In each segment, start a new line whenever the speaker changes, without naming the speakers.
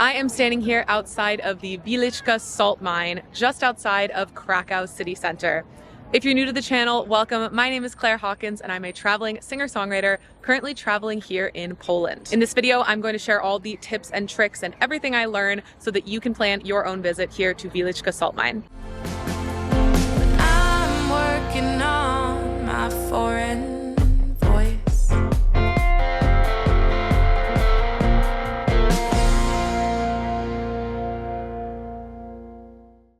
I am standing here outside of the Wieliczka Salt Mine, just outside of Krakow city center. If you're new to the channel, welcome. My name is Hawkins and I'm a traveling singer-songwriter currently traveling here in Poland. In this video, I'm going to share all the tips and tricks and everything I learn so that you can plan your own visit here to Wieliczka Salt Mine.
I'm working on my foreign voice.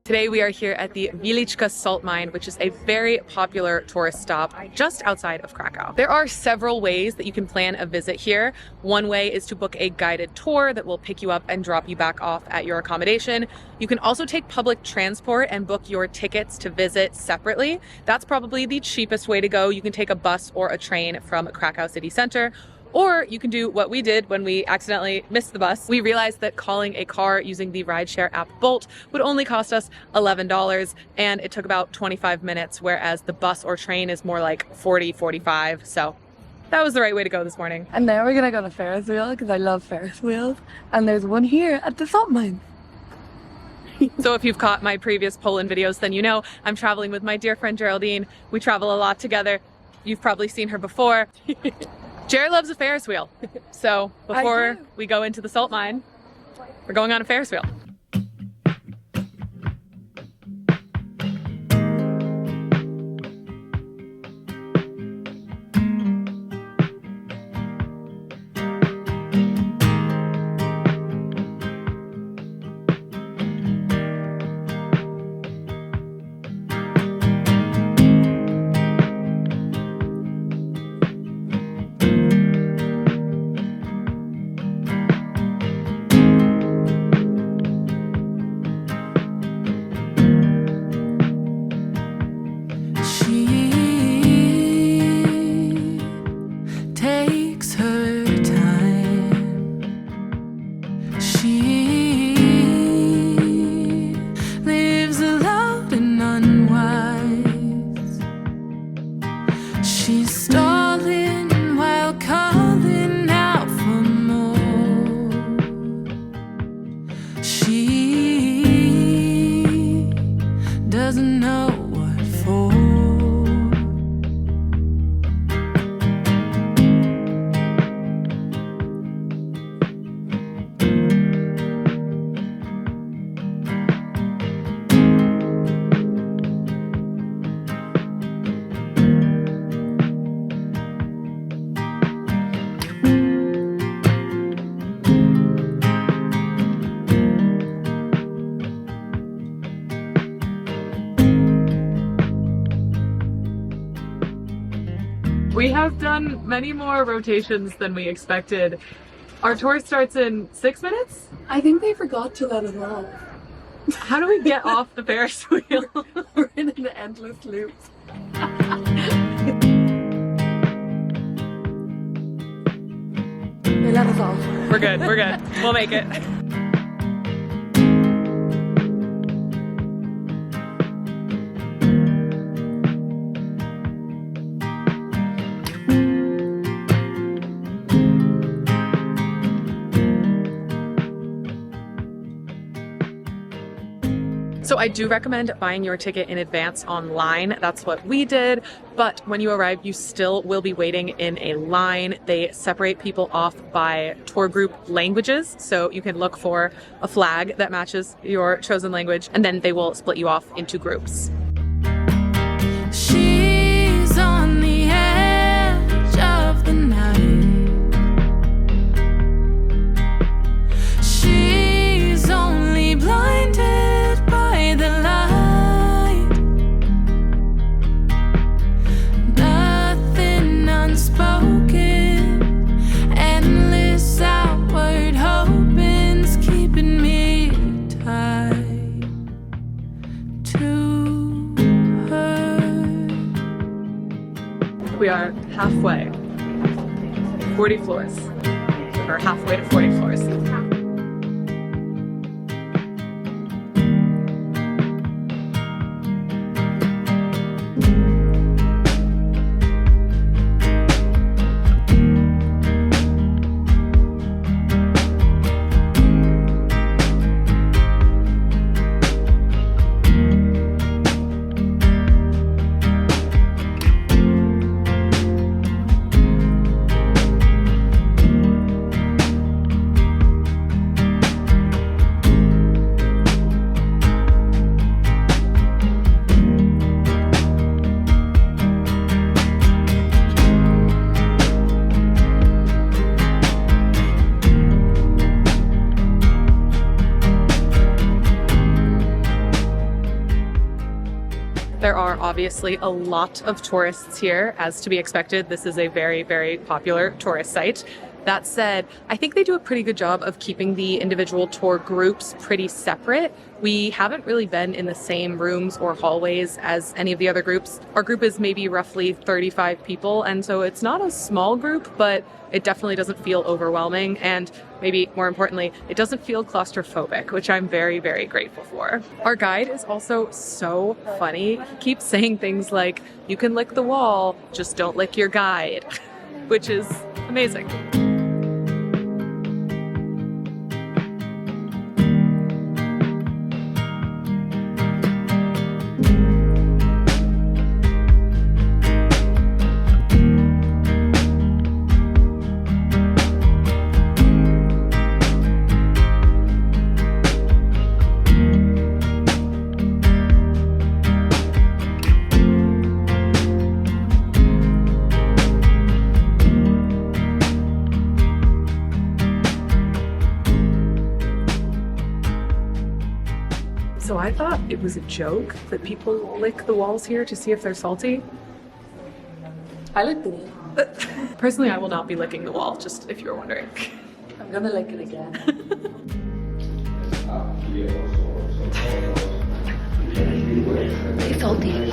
Today we are here at the Wieliczka Salt Mine, which is a very popular tourist stop just outside of Krakow. There are several ways that you can plan a visit here. One way is to book a guided tour that will pick you up and drop you back off at your accommodation. You can also take public transport and book your tickets to visit separately. That's probably the cheapest way to go. You can take a bus or a train from Krakow city center. Or you can do what we did when we accidentally missed the bus. We realized that calling a car using the rideshare app Bolt would only cost us $11, and it took about 25 minutes, whereas the bus or train is more like 40, 45. So that was the right way to go this morning.
And now we're gonna go to Ferris wheel because I love Ferris wheels. And there's one here at the salt mine.
So if you've caught my previous Poland videos, then you know I'm traveling with my dear friend Geraldine. We travel a lot together. You've probably seen her before. Jared loves a Ferris wheel. So before we go into the salt mine, we're going on a Ferris wheel.
She's stalling while calling out for more. She doesn't know what for.
We have done many more rotations than we expected. Our tour starts in 6 minutes?
I think they forgot to let us off.
How do we get off the Ferris wheel?
We're in an endless loop. They let us off.
We're good, we're good. We'll make it. So I do recommend buying your ticket in advance online. That's what we did. But when you arrive, you still will be waiting in a line. They separate people off by tour group languages. So you can look for a flag that matches your chosen language, and then they will split you off into groups.
She's on the edge of the night. She's only blinded by the light. Nothing unspoken, endless outward hoping's keeping me tied to her.
We are halfway, 40 floors, or halfway to 40 floors. There are obviously a lot of tourists here, as to be expected. This is a very, very popular tourist site. That said, I think they do a pretty good job of keeping the individual tour groups pretty separate. We haven't really been in the same rooms or hallways as any of the other groups. Our group is maybe roughly 35 people, and so it's not a small group, but it definitely doesn't feel overwhelming, and maybe more importantly, it doesn't feel claustrophobic, which I'm very, very grateful for. Our guide is also so funny. He keeps saying things like, "You can lick the wall, just don't lick your guide," which is amazing. So I thought it was a joke that people lick the walls here to see if they're salty.
I like the wall.
Personally, I will not be licking the wall, just if you were wondering.
I'm gonna lick it again. It's salty.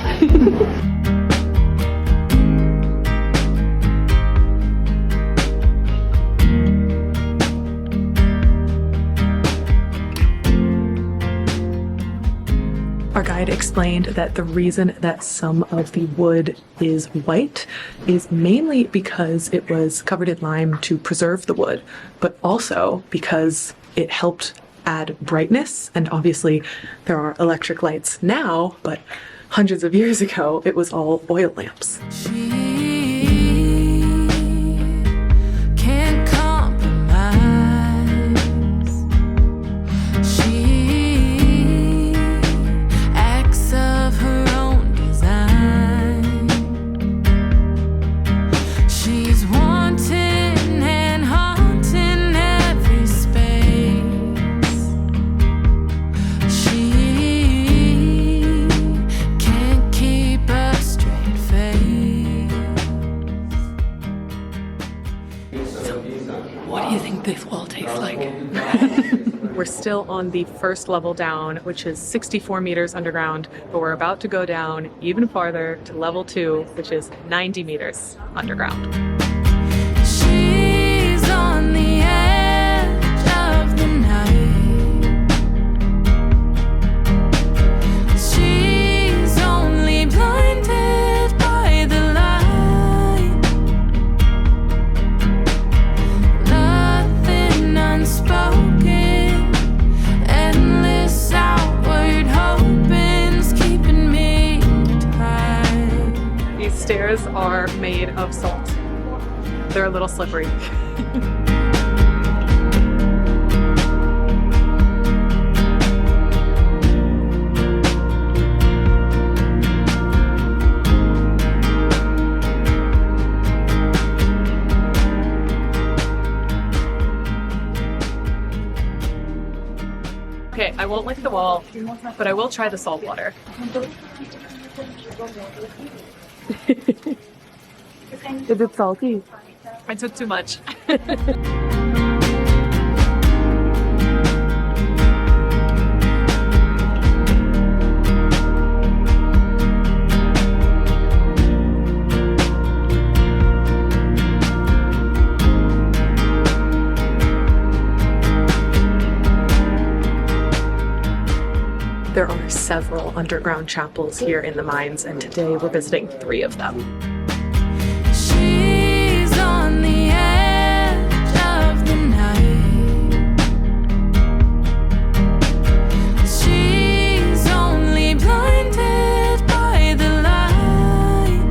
Our guide explained that the reason that some of the wood is white is mainly because it was covered in lime to preserve the wood, but also because it helped add brightness. And obviously there are electric lights now, but hundreds of years ago, it was all oil lamps.
She can't compromise. She acts of her own design. She's wanting and haunting every space. She can't keep a straight face.
What do you think this wall tastes like?
We're still on the first level down, which is 64 meters underground, but we're about to go down even farther to level 2, which is 90 meters underground.
She's on the edge of the night. She's only blinded by the light. Nothing unspoken, endless outward hoping's keeping me tight.
These stairs are made of salt. They're a little slippery. Okay, I won't lick the wall, but I will try the salt water.
Is it salty?
I took too much. There are several underground chapels here in the mines, and today we're visiting 3 of them.
She's on the edge of the night. She's only blinded by the light.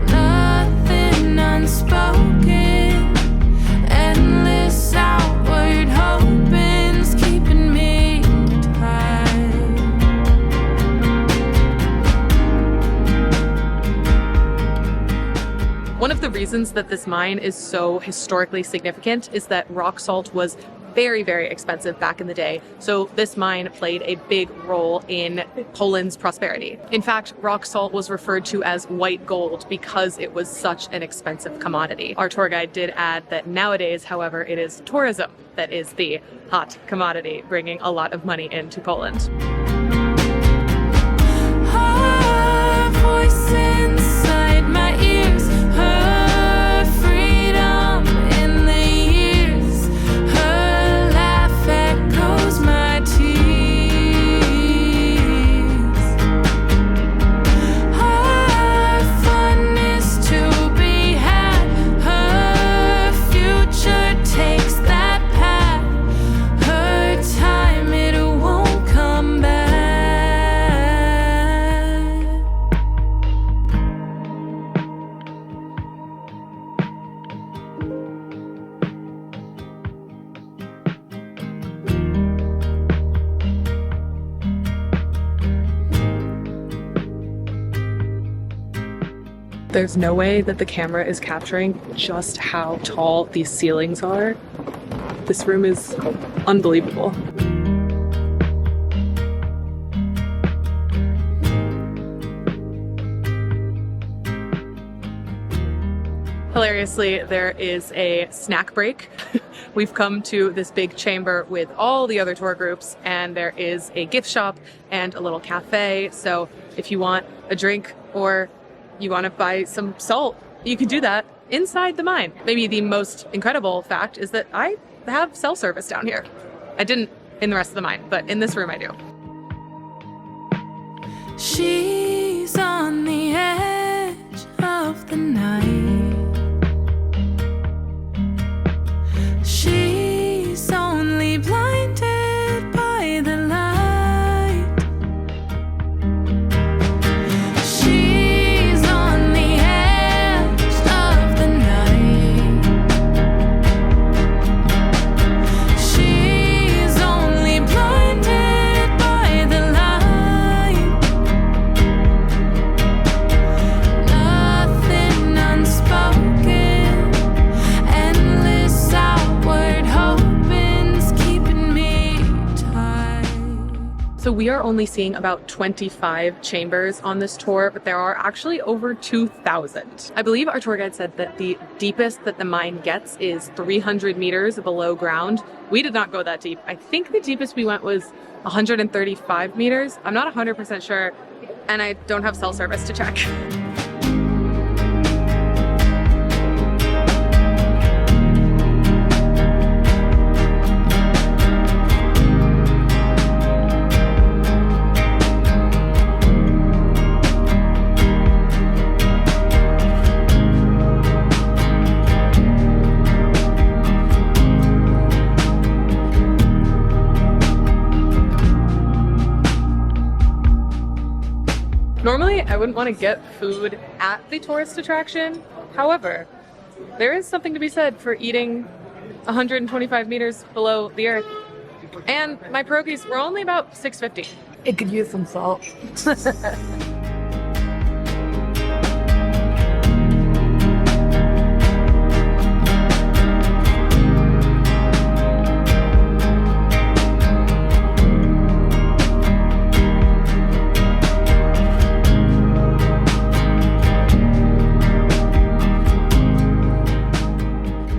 Nothing unspoken, endless outward hoping's keeping me tight.
One of the reasons that this mine is so historically significant is that rock salt was very, very expensive back in the day. So this mine played a big role in Poland's prosperity. In fact, rock salt was referred to as white gold because it was such an expensive commodity. Our tour guide did add that nowadays, however, it is tourism that is the hot commodity, bringing a lot of money into Poland.
Her voice inside my ears, her freedom in the years, her laugh echoes my tears. Her fun is to be had, her future takes that path, her time it won't come back.
There's no way that the camera is capturing just how tall these ceilings are. This room is unbelievable. Hilariously, there is a snack break. We've come to this big chamber with all the other tour groups, and there is a gift shop and a little cafe. So if you want a drink or you want to buy some salt, you can do that inside the mine. Maybe the most incredible fact is that I have cell service down here. I didn't in the rest of the mine, but in this room I do.
She's on the edge of the night. She's only blinded by the light. She's on the edge of the night. She's only blinded by the light. Nothing unspoken, endless outward hoping's keeping me tight.
So we are only seeing about 25 chambers on this tour, but there are actually over 2,000. I believe our tour guide said that the deepest that the mine gets is 300 meters below ground. We did not go that deep. I think the deepest we went was 135 meters. I'm not 100% sure, and I don't have cell service to check. Normally, I wouldn't want to get food at the tourist attraction. However, there is something to be said for eating 125 meters below the earth. And my pierogies were only about $6.50.
It could use some salt.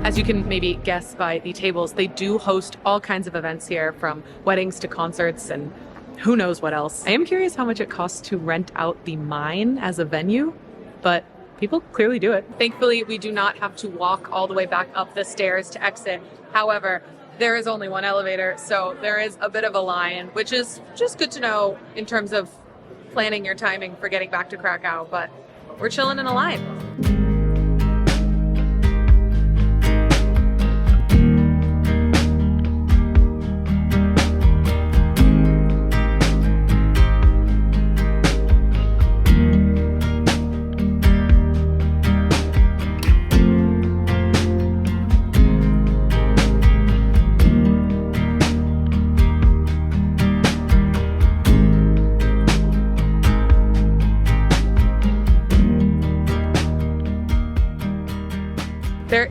As you can maybe guess by the tables, they do host all kinds of events here, from weddings to concerts and who knows what else. I am curious how much it costs to rent out the mine as a venue, but people clearly do it. Thankfully, we do not have to walk all the way back up the stairs to exit. However, there is only one elevator, so there is a bit of a line, which is just good to know in terms of planning your timing for getting back to Krakow, but we're chilling in a line.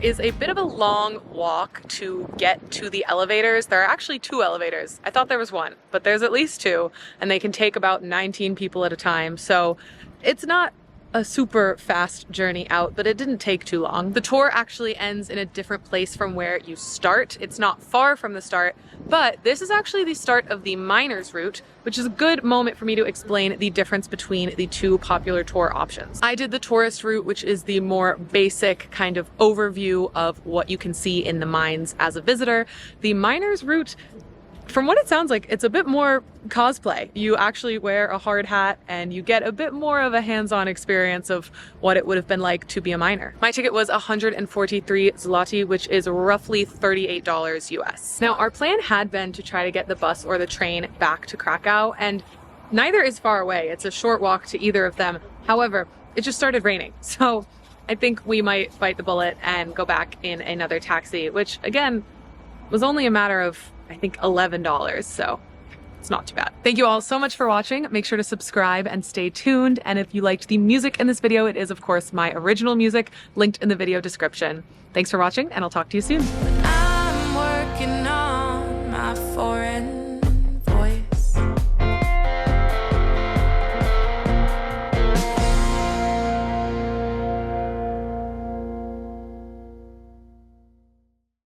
is a bit of a long walk to get to the elevators. There are actually 2 elevators. I thought there was 1, but there's at least 2, and they can take about 19 people at a time. So it's not a super fast journey out, but it didn't take too long. The tour actually ends in a different place from where you start. It's not far from the start, but this is actually the start of the miners route, which is a good moment for me to explain the difference between the 2 popular tour options. I did the tourist route, which is the more basic kind of overview of what you can see in the mines as a visitor. The miners route, from what it sounds like, it's a bit more cosplay. You actually wear a hard hat and you get a bit more of a hands-on experience of what it would have been like to be a miner. My ticket was 143 zloty, which is roughly $38 US. Now, our plan had been to try to get the bus or the train back to Krakow, and neither is far away. It's a short walk to either of them. However, it just started raining, so I think we might bite the bullet and go back in another taxi, which again was only a matter of, I think, $11, so it's not too bad. Thank you all so much for watching. Make sure to subscribe and stay tuned. And if you liked the music in this video, it is of course my original music linked in the video description. Thanks for watching, and I'll talk to you soon.
I'm working on my foreign